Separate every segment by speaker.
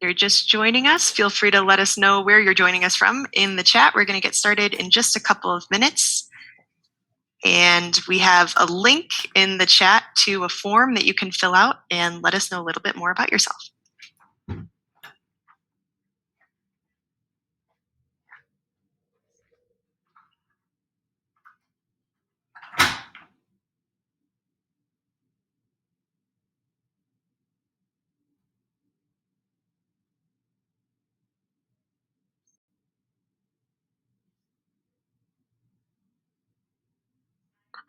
Speaker 1: you're just joining us, feel free to let us know where you're joining us from in the chat. We're going to get started in just a couple of minutes. And we have a link in the chat to a form that you can fill out and let us know a little bit more about yourself.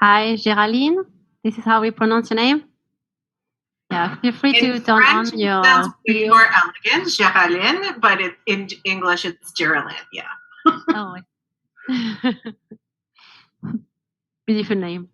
Speaker 2: Hi, Geraldine. This is how we pronounce your name. Yeah, feel free to turn
Speaker 3: French,
Speaker 2: on your
Speaker 3: sounds way
Speaker 2: video.
Speaker 3: more elegant, Geraldine, but in English it's Geraldine, yeah.
Speaker 2: Oh, beautiful name.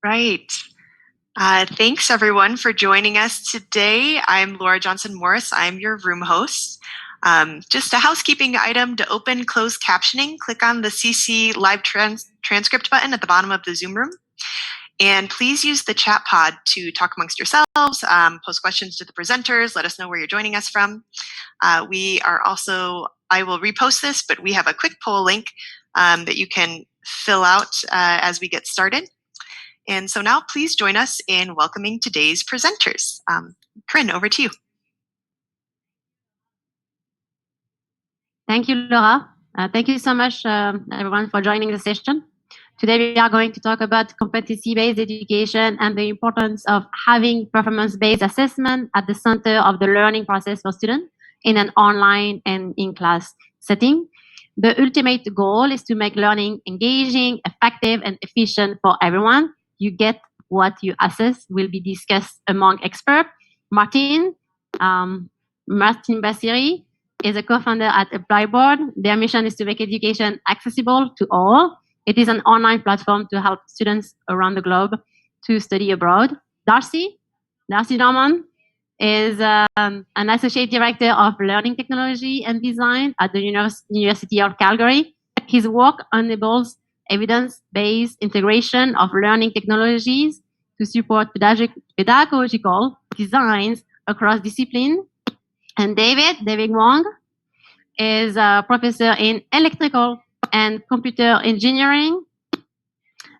Speaker 1: Right. Thanks everyone for joining us today. I'm Laura Johnson-Morris. I'm your room host. Just a housekeeping item: to open closed captioning, click on the CC live transcript button at the bottom of the Zoom room. And please use the chat pod to talk amongst yourselves, post questions to the presenters, let us know where you're joining us from. We are also, I will repost this, but we have a quick poll link that you can fill out as we get started. And so now please join us in welcoming today's presenters. Corinne, over to you.
Speaker 2: Thank you, Laura. Thank you so much, everyone, for joining the session. Today, we are going to talk about competency-based education and the importance of having performance-based assessment at the center of the learning process for students in an online and in-class setting. The ultimate goal is to make learning engaging, effective, and efficient for everyone. You get what you assess will be discussed among experts. Martin Basiri is a co-founder at Applyboard. Their mission is to make education accessible to all. It is an online platform to help students around the globe to study abroad. Darcy Norman is an associate director of learning technology and design at the University of Calgary. His work enables evidence-based integration of learning technologies to support pedagogical designs across disciplines. And David Wong is a professor in electrical and computer engineering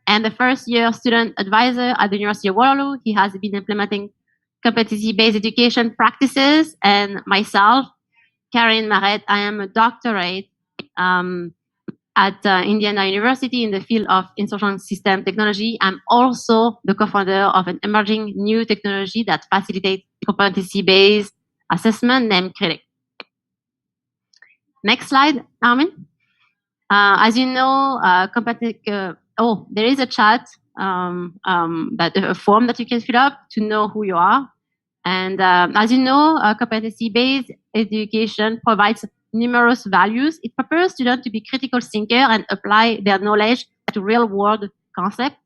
Speaker 2: and the first-year student advisor at the University of Waterloo. He has been implementing competency-based education practices. And myself, Karen Maret, I am a doctorate at Indiana University in the field of instruction system technology. I'm also the co-founder of an emerging new technology that facilitates competency-based assessment named Critic. Next slide, Armin. As you know, there is a chat, a form that you can fill up to know who you are. And as you know, competency-based education provides numerous values. It prepares students to be critical thinkers and apply their knowledge to real-world context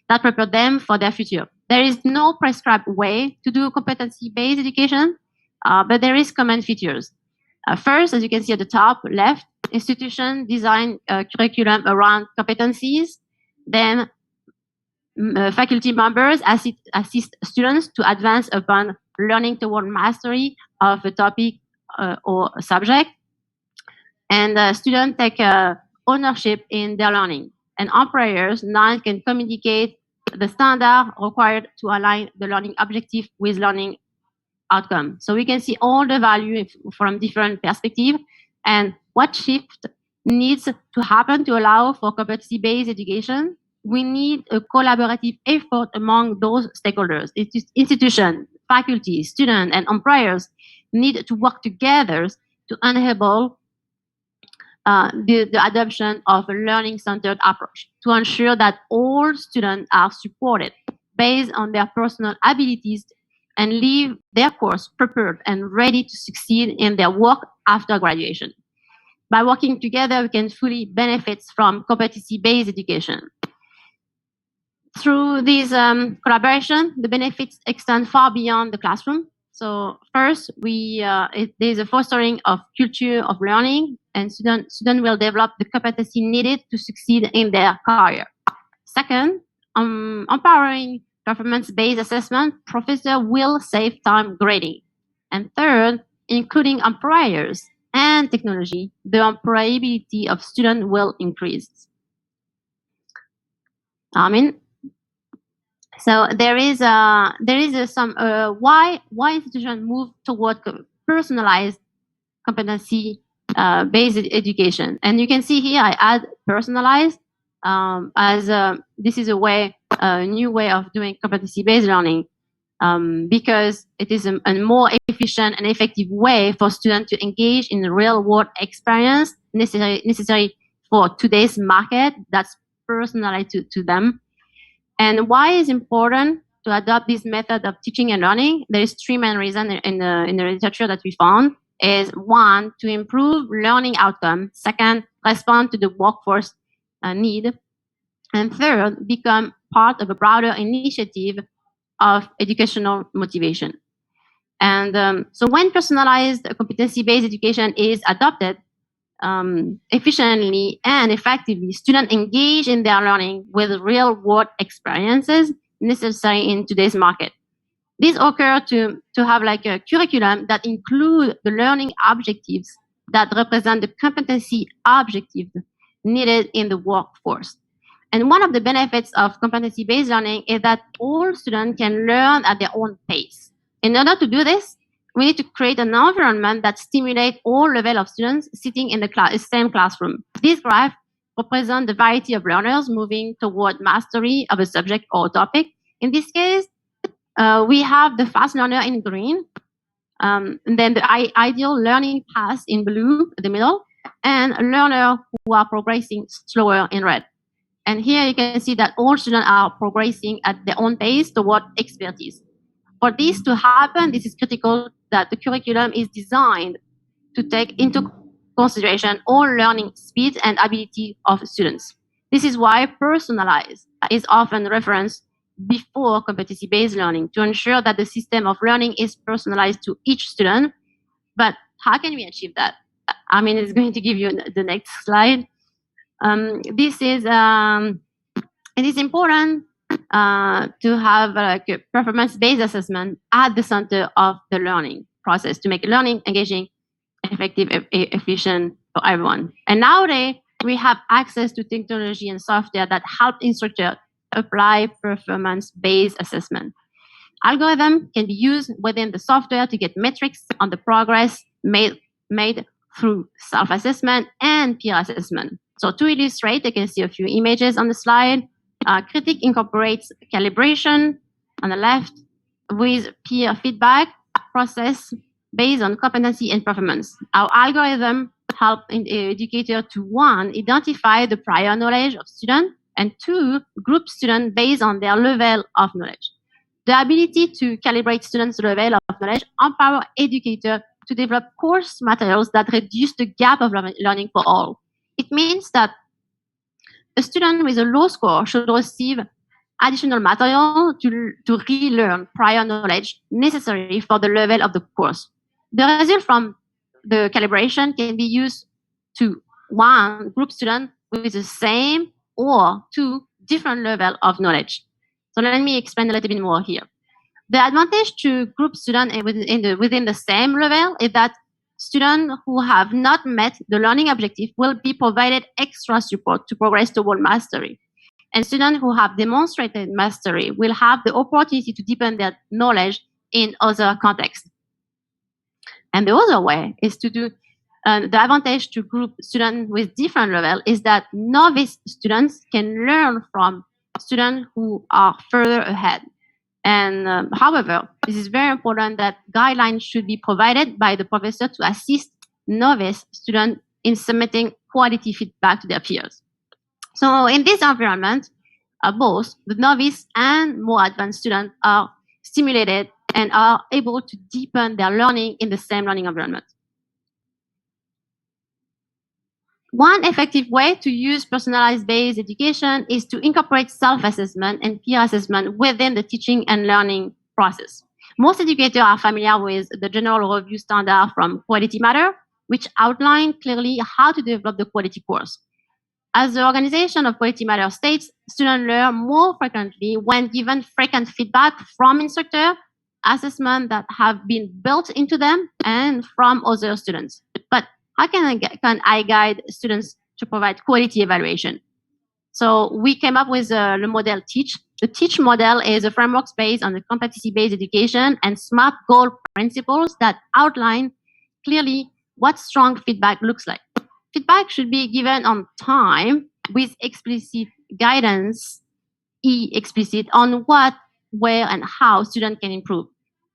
Speaker 2: that prepare them for their future. There is no prescribed way to do competency-based education, but there is common features. First, as you can see at the top left, institution design curriculum around competencies. Then faculty members assist students to advance upon learning toward mastery of a topic or a subject. And students take ownership in their learning. And employers now can communicate the standard required to align the learning objective with learning outcome. So we can see all the value from different perspectives and what shift needs to happen to allow for competency-based education. We need a collaborative effort among those stakeholders. Institutions, faculty, students, and employers need to work together to enable the adoption of a learning-centered approach to ensure that all students are supported based on their personal abilities and leave their course prepared and ready to succeed in their work after graduation. By working together, we can fully benefit from competency-based education. Through this collaboration, the benefits extend far beyond the classroom. So first, there's a fostering of culture of learning, and students will develop the competency needed to succeed in their career. Second, empowering performance-based assessment, professor will save time grading. And third, including employers and technology, the employability of students will increase. So there is some why institutions move toward personalized competency based education, and you can see here I add personalized as this is a new way of doing competency based learning because it is a more efficient and effective way for students to engage in the real world experience necessary for today's market that's personalized to them. And why is important to adopt this method of teaching and learning? There is three main reasons in the literature that we found. Is one, to improve learning outcome. Second, respond to the workforce need. And third, become part of a broader initiative of educational motivation. And so when personalized competency-based education is adopted, efficiently and effectively, students engage in their learning with real-world experiences necessary in today's market. These occur to have like a curriculum that include the learning objectives that represent the competency objectives needed in the workforce. And one of the benefits of competency-based learning is that all students can learn at their own pace. In order to do this, we need to create an environment that stimulates all levels of students sitting in the same classroom. This graph represents the variety of learners moving toward mastery of a subject or topic. In this case, we have the fast learner in green, and then the ideal learning path in blue, the middle, and learners who are progressing slower in red. And here you can see that all students are progressing at their own pace toward expertise. For this to happen, this is critical that the curriculum is designed to take into consideration all learning speed and ability of students. This is why personalized is often referenced before competency-based learning to ensure that the system of learning is personalized to each student. But how can we achieve that? I mean, it's going to give you the next slide. It is important to have like a performance-based assessment at the center of the learning process to make learning engaging, effective, efficient for everyone. And nowadays, we have access to technology and software that help instructors apply performance-based assessment. Algorithm can be used within the software to get metrics on the progress made through self-assessment and peer assessment. So to illustrate, you can see a few images on the slide. Critic incorporates calibration on the left with peer feedback process based on competency and performance. Our algorithm help an educator to one, identify the prior knowledge of students, and two, group students based on their level of knowledge. The ability to calibrate students' level of knowledge empower educators to develop course materials that reduce the gap of learning for all. It means that a student with a low score should receive additional material to relearn prior knowledge necessary for the level of the course. The result from the calibration can be used to one, group student with the same or two different level of knowledge. So let me explain a little bit more here. The advantage to group students within the same level is that students who have not met the learning objective will be provided extra support to progress toward mastery. And students who have demonstrated mastery will have the opportunity to deepen their knowledge in other contexts. And the other way is to do the advantage to group students with different level is that novice students can learn from students who are further ahead. And however, this is very important that guidelines should be provided by the professor to assist novice students in submitting quality feedback to their peers. So in this environment, both the novice and more advanced students are stimulated and are able to deepen their learning in the same learning environment. One effective way to use personalized-based education is to incorporate self-assessment and peer assessment within the teaching and learning process. Most educators are familiar with the general review standard from Quality Matter, which outline clearly how to develop the quality course. As the organization of Quality Matter states, students learn more frequently when given frequent feedback from instructors, assessments that have been built into them, and from other students. But how can I guide students to provide quality evaluation? So we came up with the model TEACH. The TEACH model is a framework based on the competency-based education and SMART goal principles that outline clearly what strong feedback looks like. Feedback should be given on time with explicit guidance, explicit on what, where, and how students can improve.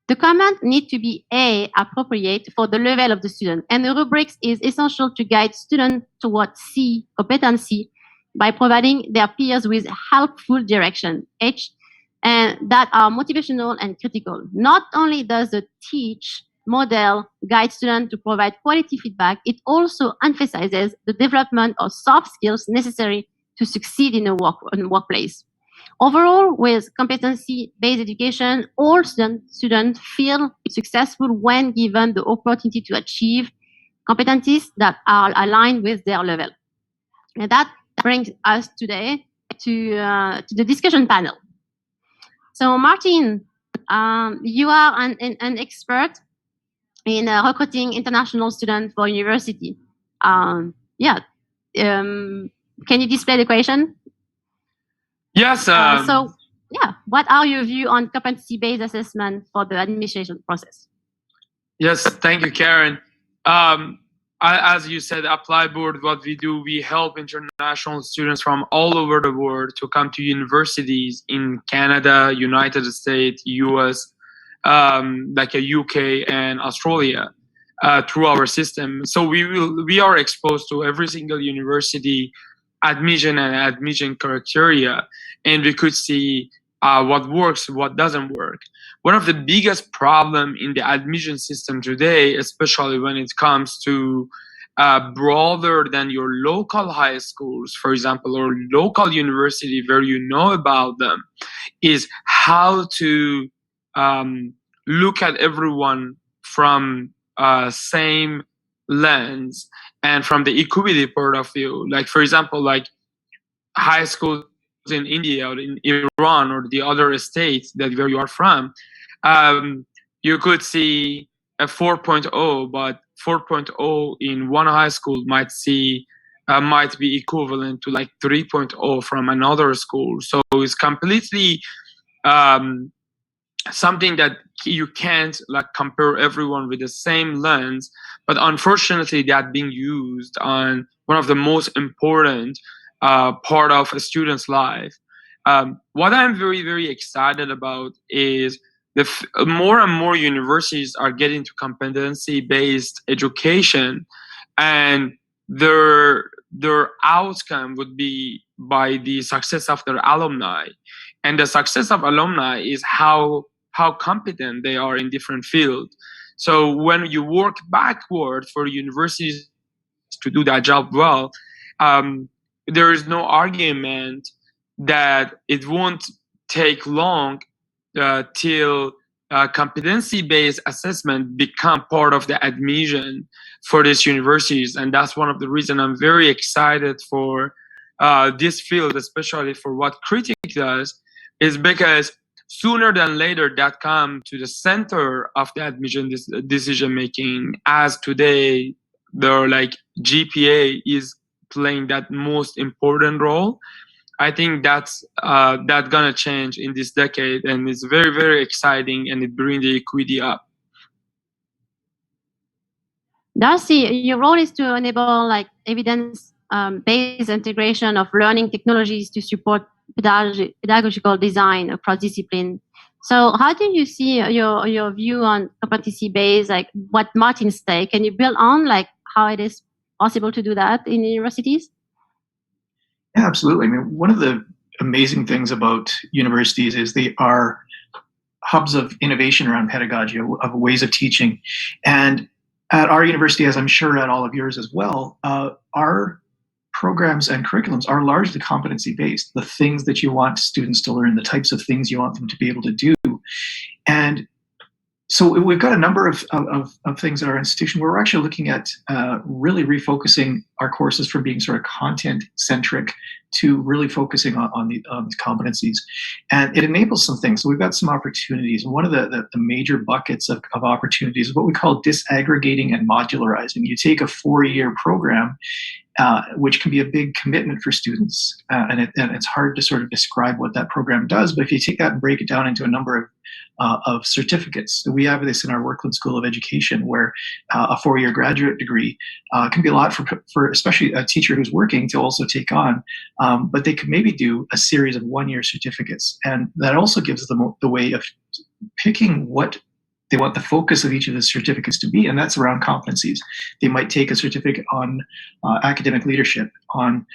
Speaker 2: The comment need to be A, appropriate for the level of the student, and the rubrics is essential to guide students towards C, competency, by providing their peers with helpful direction, H, and that are motivational and critical. Not only does the TEACH model guide students to provide quality feedback, it also emphasizes the development of soft skills necessary to succeed in a workplace. Overall, with competency-based education, all students feel successful when given the opportunity to achieve competencies that are aligned with their level. And that brings us today to the discussion panel. So, Martin, you are an expert in recruiting international students for university. Can you display the question?
Speaker 4: Yes.
Speaker 2: So, what are your views on competency-based assessment for the administration process?
Speaker 4: Yes, thank you, Karen. As you said, Apply Board, what we do, we help international students from all over the world to come to universities in Canada, United States, US, like a UK and Australia through our system. So we are exposed to every single university admission and admission criteria, and we could see what works, what doesn't work. One of the biggest problem in the admission system today, especially when it comes to broader than your local high schools, for example, or local university where you know about them, is how to look at everyone from same lens and from the equity point of view. Like, for example, like high schools in India or in Iran or the other states that where you are from, you could see a 4.0, but 4.0 in one high school might be equivalent to like 3.0 from another school. So it's completely something that you can't like compare everyone with the same lens, but unfortunately that being used on one of the most important part of a student's life. What I'm very, very excited about is more and more universities are getting to competency-based education, and their outcome would be by the success of their alumni. And the success of alumni is how competent they are in different fields. So when you work backward for universities to do that job well, there is no argument that it won't take long till competency-based assessment become part of the admission for these universities. And that's one of the reasons I'm very excited for this field, especially for what Critic does, is because sooner than later that come to the center of the admission decision making, as today the like GPA is playing that most important role. I think that's gonna change in this decade, and it's very, very exciting, and it brings the equity up.
Speaker 2: Darcy, your role is to enable like evidence-based integration of learning technologies to support pedagogical design across discipline. So how do you see your view on competency-based, like what Martin's say? Can you build on like how it is possible to do that in universities?
Speaker 5: Yeah, absolutely. I mean, one of the amazing things about universities is they are hubs of innovation around pedagogy, of ways of teaching. And at our university, as I'm sure at all of yours as well, our programs and curriculums are largely competency-based, the things that you want students to learn, the types of things you want them to be able to do. And so we've got a number of things at our institution where we're actually looking at really refocusing our courses from being sort of content-centric to really focusing on these competencies. And it enables some things. So we've got some opportunities. And one of the major buckets of opportunities is what we call disaggregating and modularizing. You take a 4-year program, which can be a big commitment for students. And it's hard to sort of describe what that program does. But if you take that and break it down into a number of certificates. So we have this in our Workload School of Education, where a 4-year graduate degree can be a lot for especially a teacher who's working to also take on. But they could maybe do a series of 1-year certificates. And that also gives them the way of picking what they want the focus of each of the certificates to be, and that's around competencies. They might take a certificate on academic leadership, on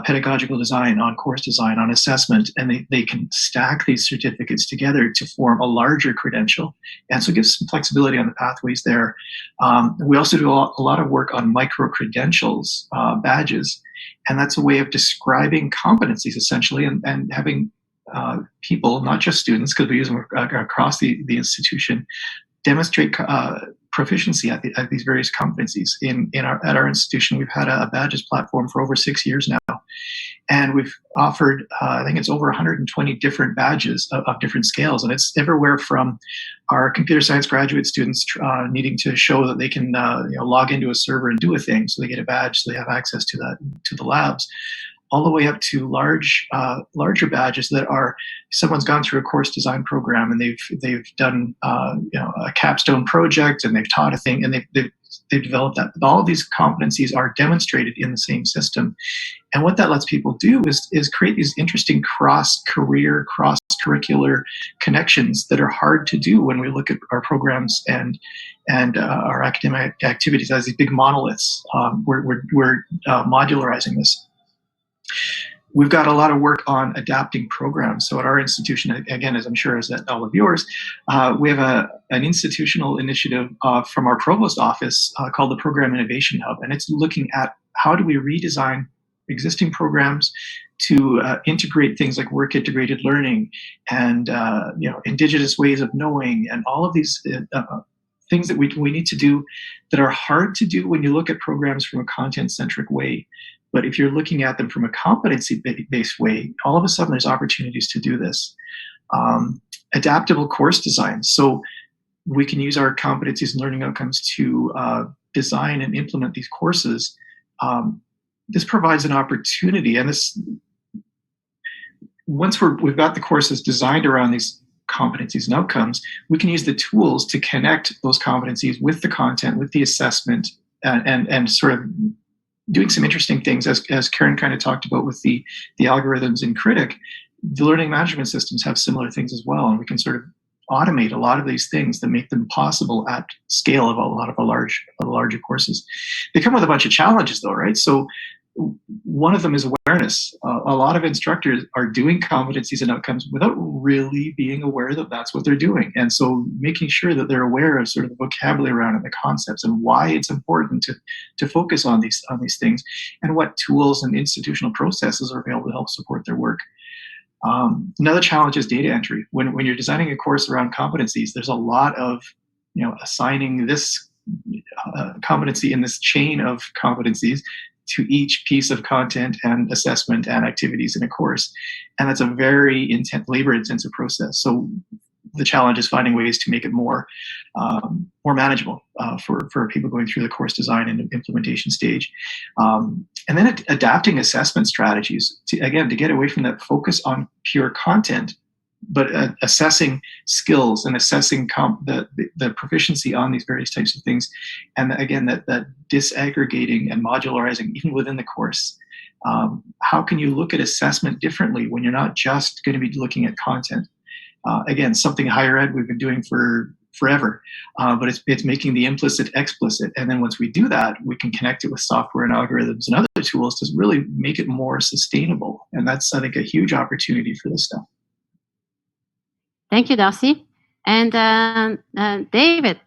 Speaker 5: pedagogical design, on course design, on assessment, and they can stack these certificates together to form a larger credential. And so it gives some flexibility on the pathways there. We also do a lot of work on micro-credentials, badges, and that's a way of describing competencies essentially, and having people, not just students, because we use them across the institution, demonstrate proficiency at these various competencies. At our institution, we've had a badges platform for over 6 years now, and we've offered, I think it's over 120 different badges of different scales, and it's everywhere from our computer science graduate students needing to show that they can log into a server and do a thing, so they get a badge, so they have access to the labs, all the way up to larger badges that are someone's gone through a course design program and they've done a capstone project and they've taught a thing and they've developed that. All of these competencies are demonstrated in the same system, and what that lets people do is create these interesting cross-career, cross-curricular connections that are hard to do when we look at our programs and our academic activities as these big monoliths. We're modularizing this. We've got a lot of work on adapting programs. So at our institution, again, as I'm sure as at all of yours, we have an institutional initiative from our provost office called the Program Innovation Hub. And it's looking at how do we redesign existing programs to integrate things like work-integrated learning and indigenous ways of knowing and all of these things that we need to do that are hard to do when you look at programs from a content-centric way. But if you're looking at them from a competency-based way, all of a sudden there's opportunities to do this. Adaptable course design. So we can use our competencies and learning outcomes to design and implement these courses. This provides an opportunity, and once we've got the courses designed around these competencies and outcomes, we can use the tools to connect those competencies with the content, with the assessment, and sort of doing some interesting things, as Karen kind of talked about with the algorithms in Critic. The learning management systems have similar things as well, and we can sort of automate a lot of these things that make them possible at scale of a lot of larger courses. They come with a bunch of challenges though, right? So one of them is awareness. A lot of instructors are doing competencies and outcomes without really being aware that that's what they're doing. And so making sure that they're aware of sort of the vocabulary around it, the concepts, and why it's important to focus on these things, and what tools and institutional processes are available to help support their work. Another challenge is data entry. When you're designing a course around competencies, there's a lot of assigning this competency in this chain of competencies to each piece of content and assessment and activities in a course. And that's a very labor-intensive process. So the challenge is finding ways to make it more manageable for people going through the course design and implementation stage. And then adapting assessment strategies to get away from that focus on pure content, but assessing skills and assessing the proficiency on these various types of things. And again, that disaggregating and modularizing even within the course. How can you look at assessment differently when you're not just going to be looking at content? Again, something higher ed we've been doing for forever, but it's making the implicit explicit. And then once we do that, we can connect it with software and algorithms and other tools to really make it more sustainable. And that's, I think, a huge opportunity for this stuff.
Speaker 2: Thank you, Darcy. And David,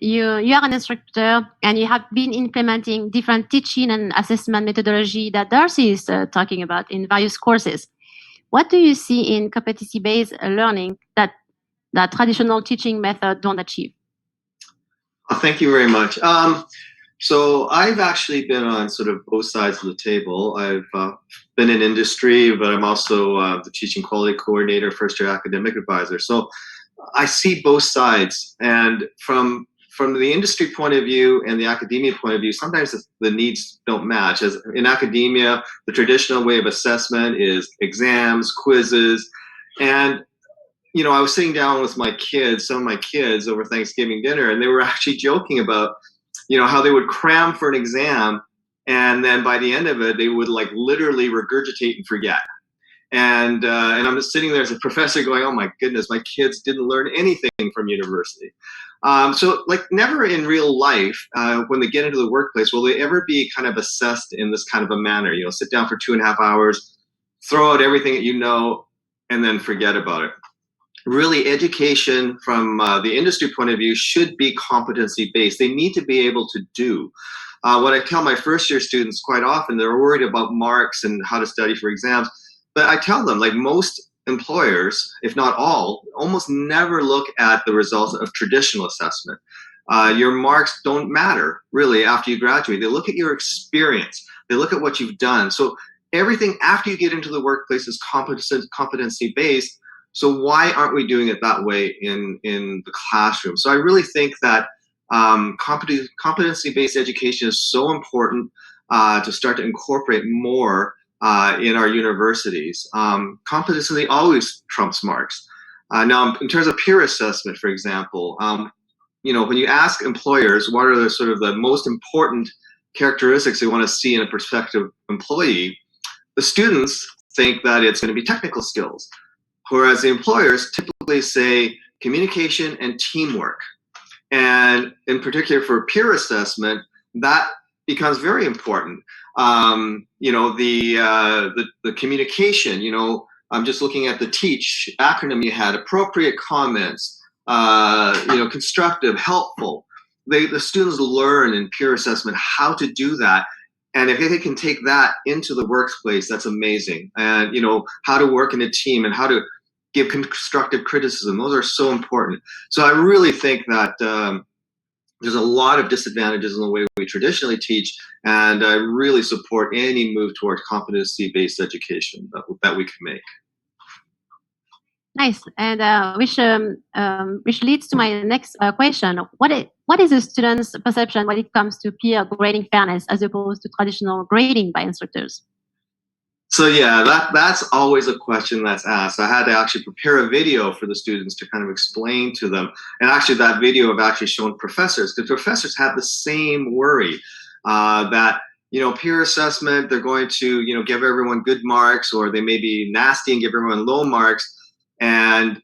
Speaker 2: you are an instructor, and you have been implementing different teaching and assessment methodology that Darcy is talking about in various courses. What do you see in competency-based learning that traditional teaching methods don't achieve?
Speaker 6: Thank you very much. So I've actually been on sort of both sides of the table. I've been in industry, but I'm also the teaching quality coordinator, first-year academic advisor. So I see both sides. And from the industry point of view and the academia point of view, sometimes the needs don't match. As in academia, the traditional way of assessment is exams, quizzes, and I was sitting down with some of my kids over Thanksgiving dinner, and they were actually joking about, how they would cram for an exam, and then by the end of it, they would literally regurgitate and forget. And I'm just sitting there as a professor going, oh my goodness, my kids didn't learn anything from university. So never in real life, when they get into the workplace, will they ever be kind of assessed in this kind of a manner, sit down for 2.5 hours, throw out everything that you know, and then forget about it. Really, education from the industry point of view should be competency-based. They need to be able to do. What I tell my first-year students quite often, they're worried about marks and how to study for exams. But I tell them, most employers, if not all, almost never look at the results of traditional assessment. Your marks don't matter, really, after you graduate. They look at your experience. They look at what you've done. So everything after you get into the workplace is competency-based. So why aren't we doing it that way in the classroom? So I really think that competency-based education is so important to start to incorporate more in our universities. Competency always trumps marks. Now, in terms of peer assessment, for example, when you ask employers what are the most important characteristics they want to see in a prospective employee, the students think that it's going to be technical skills. Whereas the employers typically say communication and teamwork. And in particular for peer assessment, that becomes very important. The communication, I'm just looking at the TEACH acronym you had, appropriate comments, constructive, helpful. The students learn in peer assessment how to do that. And if they can take that into the workplace, that's amazing. And, how to work in a team and how to give constructive criticism. Those are so important. So I really think that there's a lot of disadvantages in the way we traditionally teach, and I really support any move toward competency-based education that we can make.
Speaker 2: Nice, and which leads to my next question. What is a student's perception when it comes to peer grading fairness as opposed to traditional grading by instructors?
Speaker 6: So yeah, that's always a question that's asked. I had to actually prepare a video for the students to kind of explain to them. And actually that video I've actually shown professors, because professors have the same worry that, peer assessment, they're going to, give everyone good marks, or they may be nasty and give everyone low marks. And,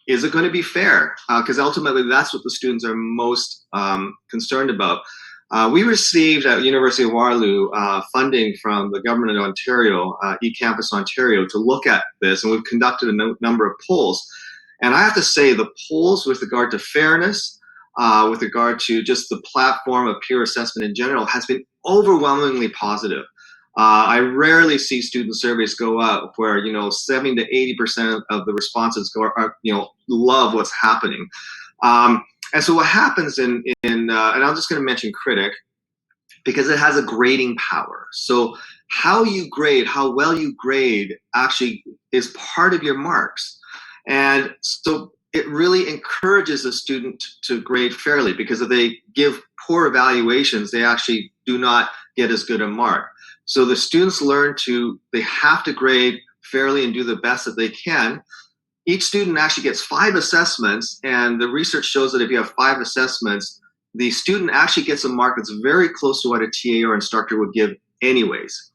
Speaker 6: is it going to be fair? Because ultimately that's what the students are most concerned about. We received at University of Waterloo funding from the government of Ontario, eCampus Ontario, to look at this, and we've conducted a number of polls. And I have to say, the polls with regard to fairness, with regard to just the platform of peer assessment in general, has been overwhelmingly positive. I rarely see student surveys go out where 70 to 80% of the responses love what's happening. And so what happens and I'm just going to mention Critic. because it has a grading power. So how you grade, how well you grade actually is part of your marks. And so it really encourages a student to grade fairly, because if they give poor evaluations, they actually do not get as good a mark. So the students learn they have to grade fairly and do the best that they can. Each student actually gets 5 assessments, and the research shows that if you have 5 assessments, the student actually gets a mark that's very close to what a TA or instructor would give anyways.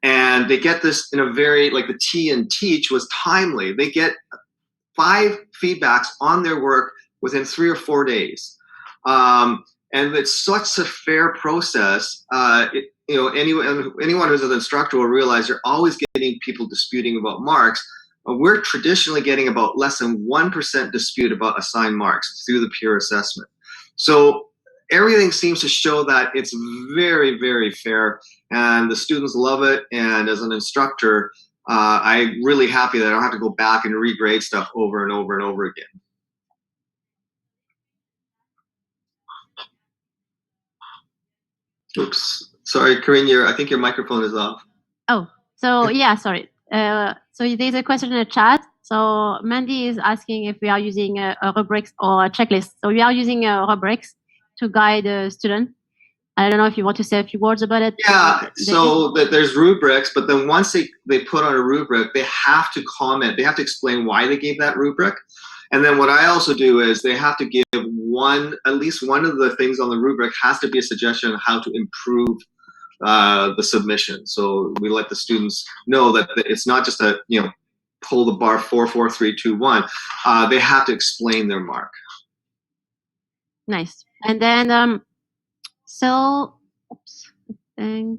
Speaker 6: And they get this in a very, like the T in teach was timely. They get 5 feedbacks on their work within 3 or 4 days. And it's such a fair process. Anyone who's an instructor will realize you're always getting people disputing about marks. We're traditionally getting about less than 1% dispute about assigned marks through the peer assessment. So everything seems to show that it's very, very fair, and the students love it. And as an instructor, I'm really happy that I don't have to go back and regrade stuff over and over and over again. Oops, sorry, Corinne, I think your microphone is off.
Speaker 2: Oh, so yeah, sorry. So there's a question in the chat. So Mandy is asking if we are using a rubrics or a checklist. So we are using rubrics to guide a student. I don't know if you want to say a few words about it.
Speaker 6: Yeah, so there's rubrics, but then once they put on a rubric, they have to comment. They have to explain why they gave that rubric. And then what I also do is they have to give at least one of the things on the rubric has to be a suggestion on how to improve the submission. So we let the students know that it's not just a, pull the bar 4, 4, 3, 2, 1. They have to explain their mark.
Speaker 2: Nice. And then so, oops, I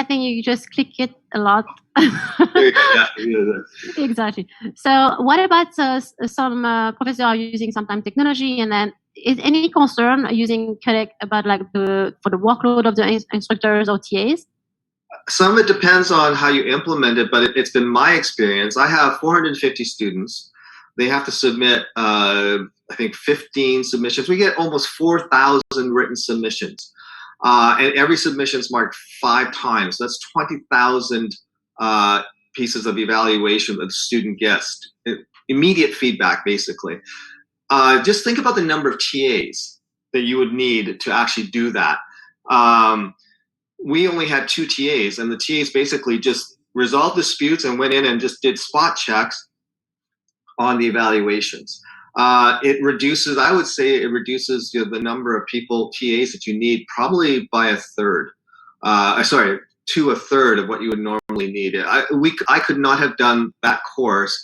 Speaker 2: think you just click it a lot.
Speaker 6: Yeah.
Speaker 2: Exactly. So what about some professors are using sometimes technology, and then is any concern using Codec about for the workload of the instructors or TAs?
Speaker 6: Some of it depends on how you implement it, but it's been my experience. I have 450 students. They have to submit, I think, 15 submissions. We get almost 4,000 written submissions. And every submission is marked 5 times. That's 20,000 pieces of evaluation that the student gets. Immediate feedback, basically. Just think about the number of TAs that you would need to actually do that. We only had 2 TAs, and the TAs basically just resolved disputes and went in and just did spot checks on the evaluations. It reduces, I would say, the number of people, TAs that you need probably by a third. To a third of what you would normally need. I could not have done that course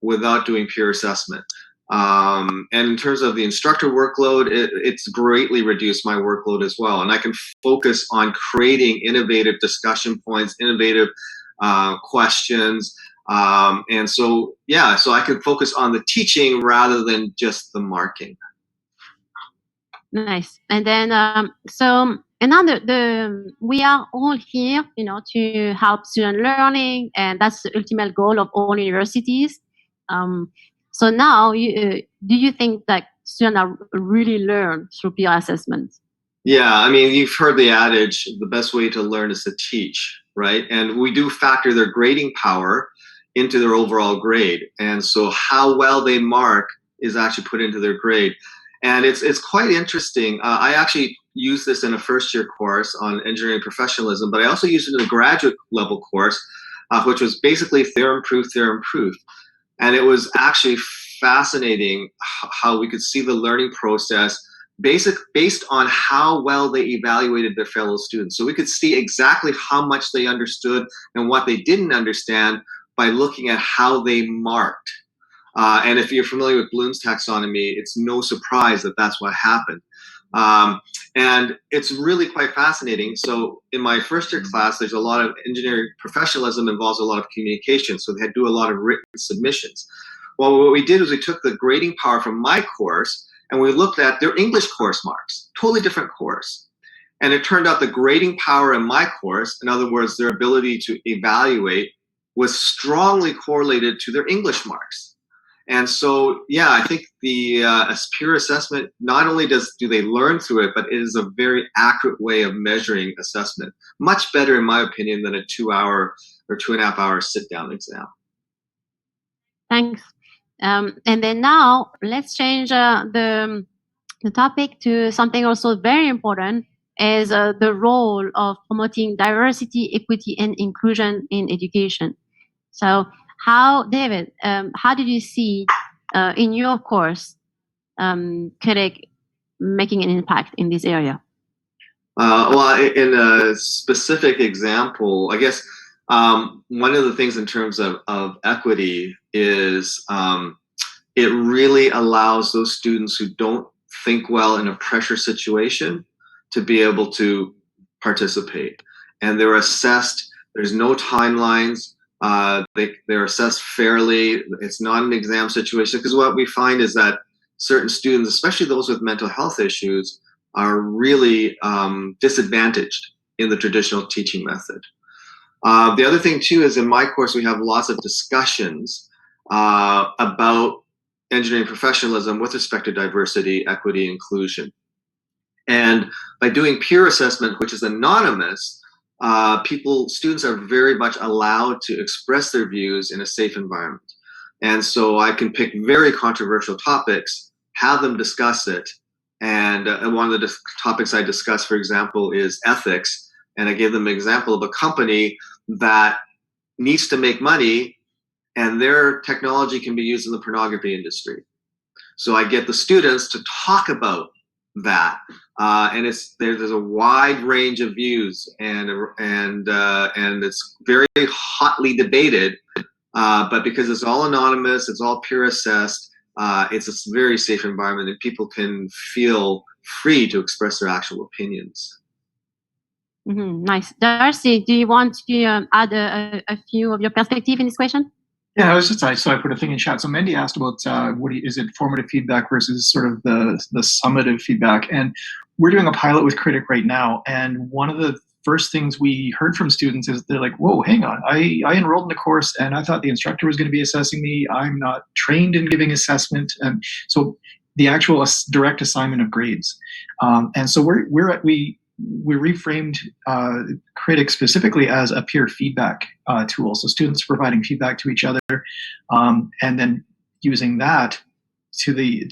Speaker 6: without doing peer assessment. And in terms of the instructor workload, it's greatly reduced my workload as well. And I can focus on creating innovative discussion points, innovative questions. And so I could focus on the teaching rather than just the marking.
Speaker 2: Nice. And then, we are all here, to help student learning, and that's the ultimate goal of all universities. So now, do you think that students are really learn through peer assessment?
Speaker 6: Yeah, I mean, you've heard the adage, the best way to learn is to teach, right? And we do factor their grading power into their overall grade. And so how well they mark is actually put into their grade. And it's quite interesting. I actually use this in a first-year course on engineering professionalism, but I also use it in a graduate level course, which was basically theorem proof. And it was actually fascinating how we could see the learning process based on how well they evaluated their fellow students. So we could see exactly how much they understood and what they didn't understand by looking at how they marked. And if you're familiar with Bloom's taxonomy, it's no surprise that that's what happened. And it's really quite fascinating. So in my first year class, there's a lot of engineering professionalism involves a lot of communication. So they had to do a lot of written submissions. Well, what we did was we took the grading power from my course and we looked at their English course marks, totally different course. And it turned out the grading power in my course, in other words, their ability to evaluate, was strongly correlated to their English marks. And so, yeah, I think the peer assessment, not only do they learn through it, but it is a very accurate way of measuring assessment. Much better, in my opinion, than a 2-hour or 2.5 hour sit-down exam.
Speaker 2: Thanks. And then now let's change the topic to something also very important, is the role of promoting diversity, equity, and inclusion in education. So David, how did you see in your course CADEC making an impact in this area?
Speaker 6: Well, in a specific example, I guess one of the things in terms of equity is it really allows those students who don't think well in a pressure situation to be able to participate. And they're assessed, there's no timelines, they're assessed fairly, it's not an exam situation, because what we find is that certain students, especially those with mental health issues, are really disadvantaged in the traditional teaching method. The other thing too is in my course we have lots of discussions about engineering professionalism with respect to diversity, equity, inclusion. And by doing peer assessment, which is anonymous, students are very much allowed to express their views in a safe environment. And so I can pick very controversial topics, have them discuss it. And one of the topics I discussed, for example, is ethics. And I gave them an example of a company that needs to make money and their technology can be used in the pornography industry. So I get the students to talk about that. And there's a wide range of views and it's very hotly debated. But because it's all anonymous, it's all peer assessed, it's a very safe environment and people can feel free to express their actual opinions.
Speaker 2: Mm-hmm. Nice. Darcy, do you want to add a few of your perspective in this question?
Speaker 5: Yeah, I put a thing in chat. So Mendy asked about is it formative feedback versus sort of the summative feedback, and we're doing a pilot with Critic right now. And one of the first things we heard from students is they're like, "Whoa, hang on! I enrolled in the course and I thought the instructor was going to be assessing me. I'm not trained in giving assessment." And so the actual direct assignment of grades. And so we reframed Critic specifically as a peer feedback tool. So students providing feedback to each other, and then using that to the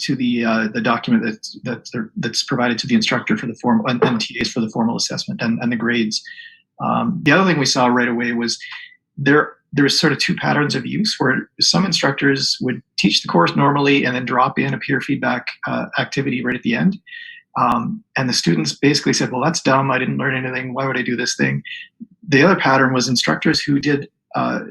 Speaker 5: document that's provided to the instructor for the form and TAs for the formal assessment and the grades. The other thing we saw right away was there was sort of two patterns of use where some instructors would teach the course normally and then drop in a peer feedback activity right at the end. And the students basically said, well, that's dumb. I didn't learn anything. Why would I do this thing? The other pattern was instructors who did a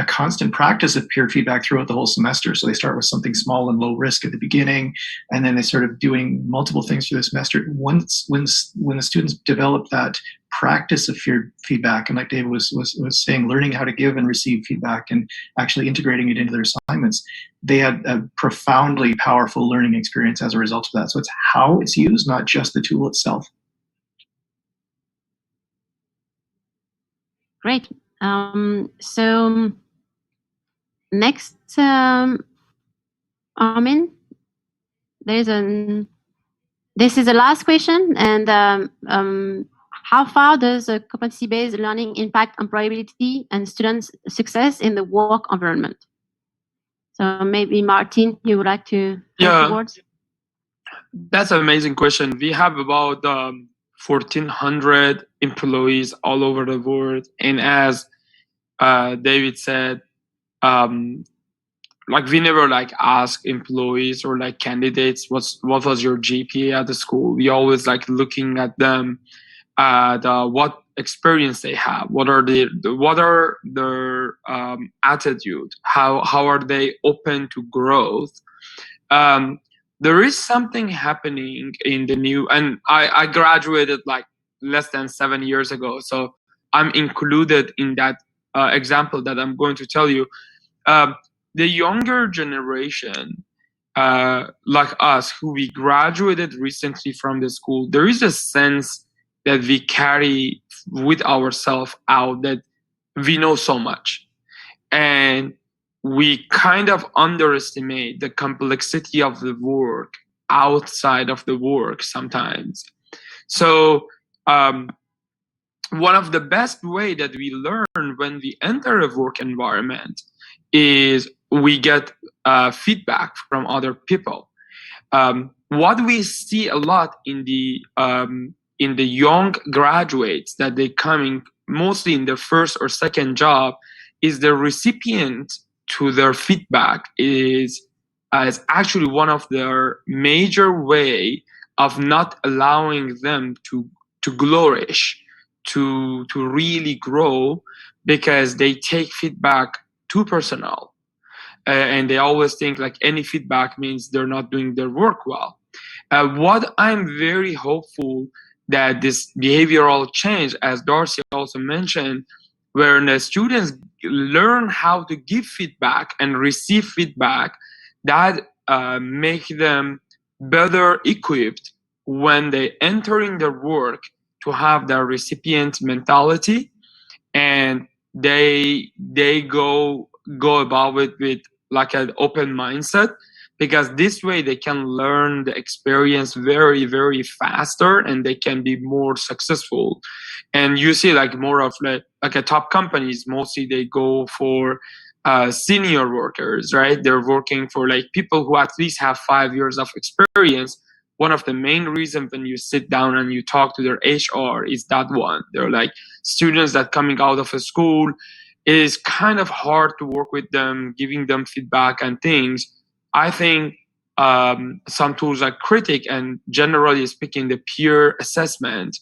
Speaker 5: constant practice of peer feedback throughout the whole semester. So they start with something small and low risk at the beginning, and then they sort of doing multiple things through the semester. When the students develop that practice of peer feedback, and like David was saying, learning how to give and receive feedback and actually integrating it into their assignments, they had a profoundly powerful learning experience as a result of that. So it's how it's used, not just the tool itself.
Speaker 2: Great. So next, Armin, this is the last question, and how far does competency-based learning impact employability and students' success in the work environment? So maybe Martin, you would like to say a few words?
Speaker 4: That's an amazing question. We have about 1,400 employees all over the world, and as David said, like we never like ask employees or like candidates what was your GPA at the school. We always like looking at them what experience they have, what are their attitude, how are they open to growth. There is something happening in the new, and I graduated like less than 7 years ago, so I'm included in that example that I'm going to tell you. The younger generation, like us, who we graduated recently from the school, there is a sense that we carry with ourselves out that we know so much. And we kind of underestimate the complexity of the work outside of the work sometimes. So one of the best way that we learn when we enter a work environment is we get feedback from other people. What we see a lot in the young graduates that they coming mostly in their first or second job is the recipient to their feedback is actually one of their major way of not allowing them to flourish, to really grow, because they take feedback too personal. And they always think like any feedback means they're not doing their work well. What I'm very hopeful that this behavioral change, as Darcy also mentioned, where the students learn how to give feedback and receive feedback, that make them better equipped when they enter in their work to have their recipient mentality, and they go about it with like an open mindset, because this way they can learn the experience very, very faster and they can be more successful. And you see like more of like a top companies, mostly they go for senior workers, right? They're working for like people who at least have 5 years of experience. One of the main reasons when you sit down and you talk to their HR is that one. They're like students that coming out of a school, it is kind of hard to work with them, giving them feedback and things. I think some tools like Critic and generally speaking, the peer assessment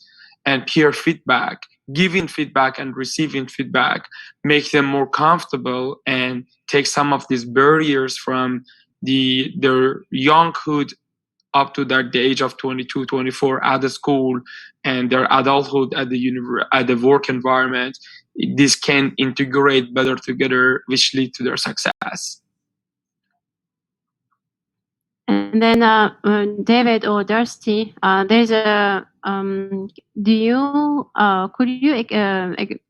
Speaker 4: and peer feedback, giving feedback and receiving feedback, make them more comfortable and take some of these barriers from their younghood up to the age of 22, 24 at the school and their adulthood at the work environment. This can integrate better together, which lead to their success.
Speaker 2: And then David or Darcy, there's a could you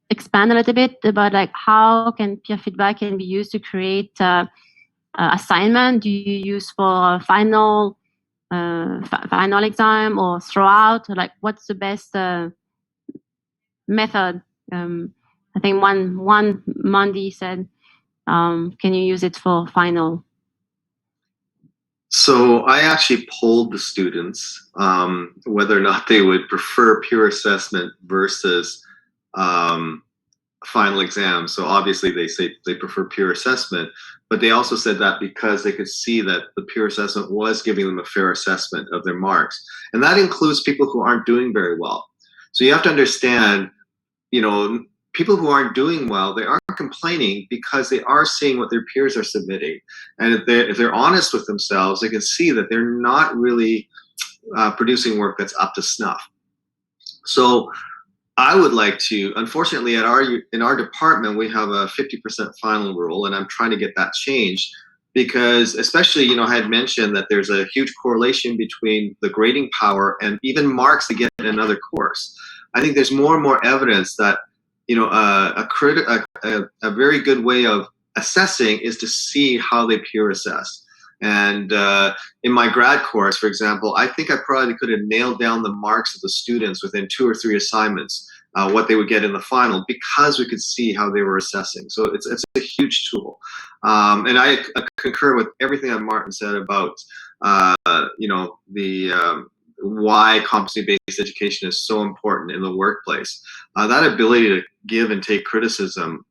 Speaker 2: expand a little bit about like how can peer feedback can be used to create assignment? Do you use for final exam or throughout? Like what's the best method? I think one Monday said, can you use it for final?
Speaker 6: So I actually polled the students whether or not they would prefer peer assessment versus final exam. So obviously they say they prefer peer assessment, but they also said that because they could see that the peer assessment was giving them a fair assessment of their marks. And that includes people who aren't doing very well. So you have to understand, people who aren't doing well, they aren't complaining because they are seeing what their peers are submitting. And if they're honest with themselves, they can see that they're not really producing work that's up to snuff. So I would like to, unfortunately, in our department, we have a 50% final rule, and I'm trying to get that changed because, especially, I had mentioned that there's a huge correlation between the grading power and even marks to get in another course. I think there's more and more evidence that a very good way of assessing is to see how they peer assess. And in my grad course, for example, I think I probably could have nailed down the marks of the students within 2 or 3 assignments, what they would get in the final, because we could see how they were assessing. So it's a huge tool. And I concur with everything that Martin said about why competency-based education is so important in the workplace. That ability to give and take criticism,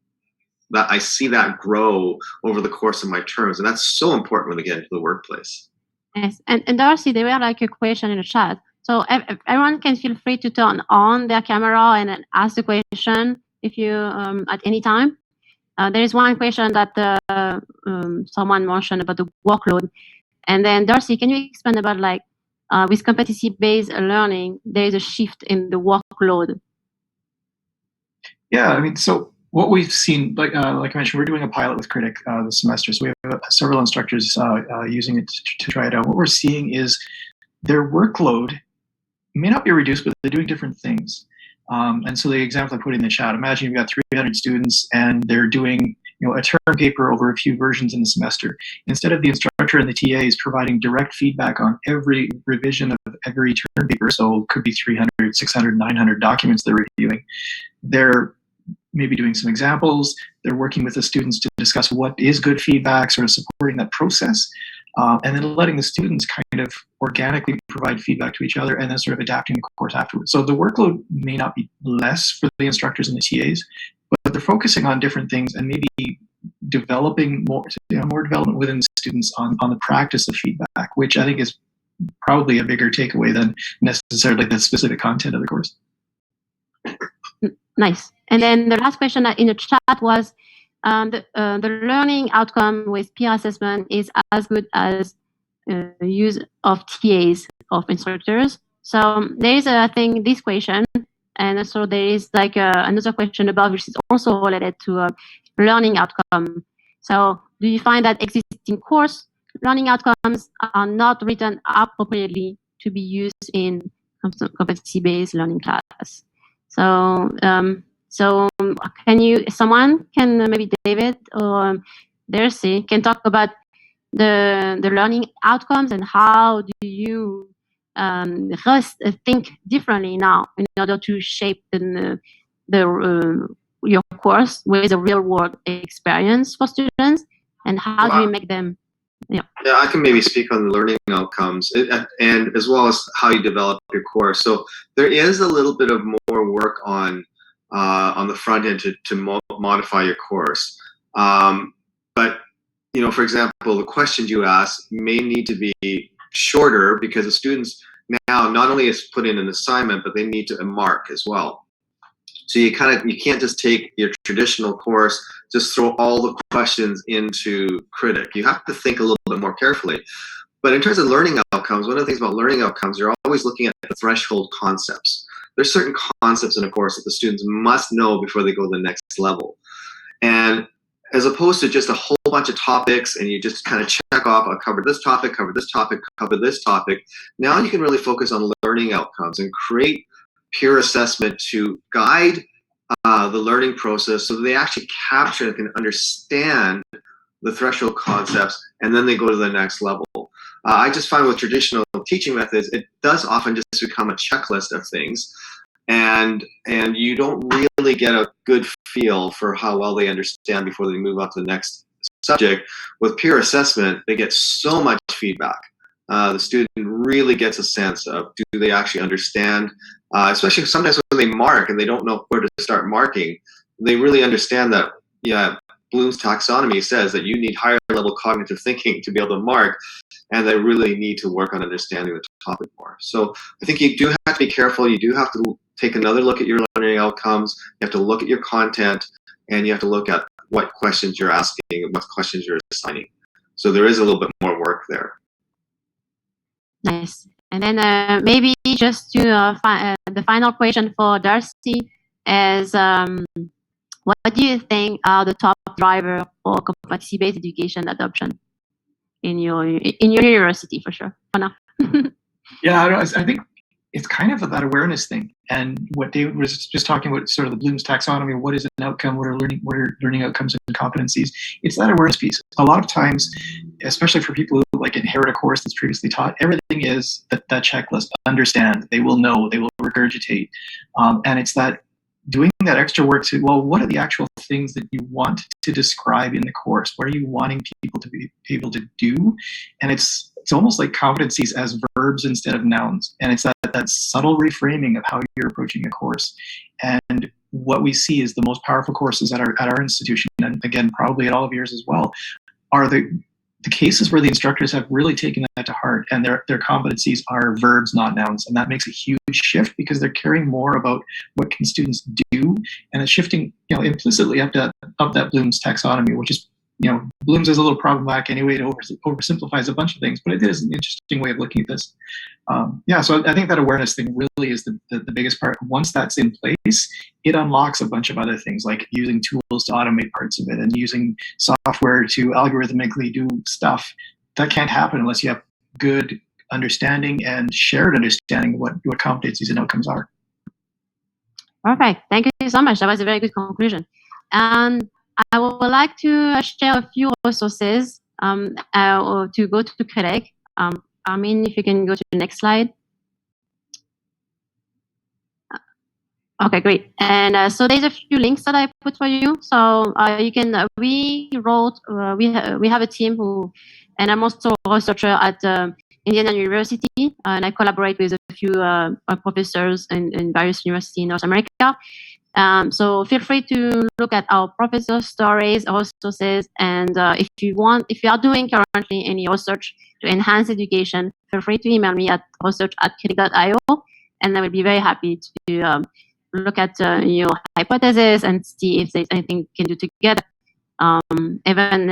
Speaker 6: that I see that grow over the course of my terms, and that's so important when they get into the workplace.
Speaker 2: Yes, and Darcy, there were like a question in the chat. So everyone can feel free to turn on their camera and ask the question if you at any time. There is one question that someone mentioned about the workload, and then Darcy, can you expand about like with competency-based learning, there is a shift in the workload?
Speaker 5: Yeah, I mean, so what we've seen, like I mentioned, we're doing a pilot with Critic this semester, so we have several instructors using it to try it out. What we're seeing is their workload may not be reduced, but they're doing different things. And so the example I put in the chat, imagine you've got 300 students and they're doing a term paper over a few versions in the semester. Instead of the instructor and the TAs providing direct feedback on every revision of every term paper, so it could be 300, 600, 900 documents they're reviewing, they're maybe doing some examples, they're working with the students to discuss what is good feedback, sort of supporting that process, and then letting the students kind of organically provide feedback to each other and then sort of adapting the course afterwards. So the workload may not be less for the instructors and the TAs, but they're focusing on different things and maybe developing more development within the students on the practice of feedback, which I think is probably a bigger takeaway than necessarily the specific content of the course.
Speaker 2: Nice. And then the last question in the chat was, the learning outcome with peer assessment is as good as use of TAs, of instructors. So there is, I think, this question, and also there is like another question above, which is also related to learning outcome. So do you find that existing course learning outcomes are not written appropriately to be used in competency-based learning class? So, someone can, maybe David or Darcy, can talk about the learning outcomes and how do you think differently now in order to shape your course with a real world experience for students, and how do you make them?
Speaker 6: Yeah, I can maybe speak on the learning outcomes and as well as how you develop your course. So there is a little bit of more work on the front end to modify your course. But for example, the questions you ask may need to be shorter because the students now not only is put in an assignment, but they need to mark as well. So you can't just take your traditional course, just throw all the questions into Critic. You have to think a little bit more carefully. But in terms of learning outcomes, one of the things about learning outcomes, you're always looking at the threshold concepts. There's certain concepts in a course that the students must know before they go to the next level. And as opposed to just a whole bunch of topics and you just kind of check off, I'll cover this topic, cover this topic, cover this topic. Now you can really focus on learning outcomes and create peer assessment to guide the learning process so that they actually capture and can understand the threshold concepts, and then they go to the next level. I just find with traditional teaching methods, it does often just become a checklist of things, and you don't really get a good feel for how well they understand before they move on to the next subject. With peer assessment, they get so much feedback. The student really gets a sense of, do they actually understand, especially sometimes when they mark and they don't know where to start marking. They really understand that, Bloom's taxonomy says that you need higher level cognitive thinking to be able to mark, and they really need to work on understanding the topic more. So I think you do have to be careful. You do have to take another look at your learning outcomes. You have to look at your content, and you have to look at what questions you're asking and what questions you're assigning. So there is a little bit more work there.
Speaker 2: Nice. And then maybe just to the final question for Darcy is, what do you think are the top drivers for competency-based education adoption in your university, for sure, for now?
Speaker 5: Yeah, I think it's kind of that awareness thing, and what David was just talking about, sort of the Bloom's taxonomy. What is an outcome? What are learning outcomes and competencies? It's that awareness piece. A lot of times, especially for people who inherit a course that's previously taught, everything is that checklist. Understand, they will know, they will regurgitate, and it's that doing that extra work to, well, what are the actual things that you want to describe in the course? What are you wanting people to be able to do? And it's almost like competencies as verbs instead of nouns. And it's that subtle reframing of how you're approaching a course. And what we see is the most powerful courses at our institution, and again, probably at all of yours as well, are the cases where the instructors have really taken that to heart, and their competencies are verbs, not nouns. And that makes a huge shift because they're caring more about what can students do, and it's shifting, implicitly up that Bloom's taxonomy, which is, Bloom's is a little problematic anyway. It oversimplifies a bunch of things, but it is an interesting way of looking at this. So I think that awareness thing really is the biggest part. Once that's in place, it unlocks a bunch of other things, like using tools to automate parts of it and using software to algorithmically do stuff. That can't happen unless you have good understanding and shared understanding what competencies and outcomes are.
Speaker 2: Perfect. Thank you so much. That was a very good conclusion. And I would like to share a few resources or to go to Credec. Armin, if you can go to the next slide. Okay, great. And so there's a few links that I put for you. So you can, we have a team who, and I'm also a researcher at Indiana University, and I collaborate with a few professors in various universities in North America. So feel free to look at our professor stories, resources, and if you are doing currently any research to enhance education, feel free to email me at research@critic.io, and I will be very happy to look at your hypothesis and see if there's anything we can do together. Even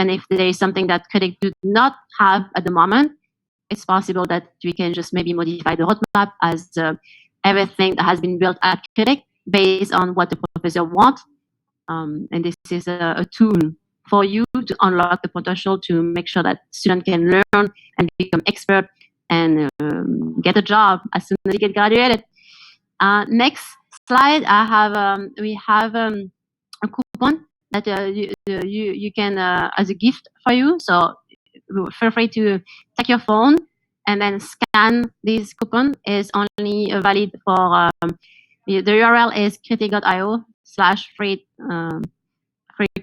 Speaker 2: if there is something that Critic do not have at the moment, it's possible that we can just maybe modify the roadmap as everything that has been built at Critic based on what the professor wants. And this is a tool for you to unlock the potential to make sure that students can learn and become expert and get a job as soon as they get graduated. Next slide, we have a coupon that you can as a gift for you. So feel free to take your phone and then scan this coupon. Is only valid for the URL is critic.io/free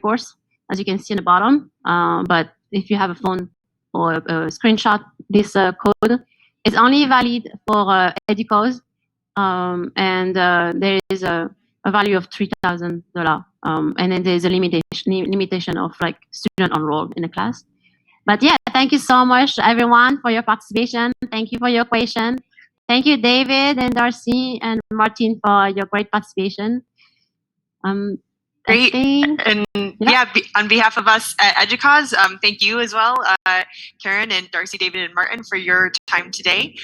Speaker 2: course, as you can see in the bottom. But if you have a phone or a screenshot, this code is only valid for EDUCAUSE. And there is a value of $3,000, and then there's a limitation of like student enrolled in the class. But yeah, thank you so much everyone for your participation. Thank you for your question. Thank you, David and Darcy and Martin, for your great participation.
Speaker 1: Great. And yeah, on behalf of us at EDUCAUSE, thank you as well, Karen and Darcy, David, and Martin, for your time today.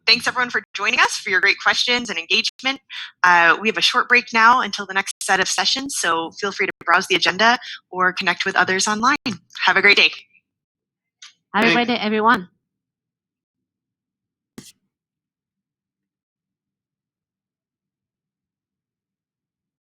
Speaker 1: Thanks everyone for joining us, for your great questions and engagement. We have a short break now until the next set of sessions, so feel free to browse the agenda or connect with others online. Have a great day.
Speaker 2: Have a great day, everyone.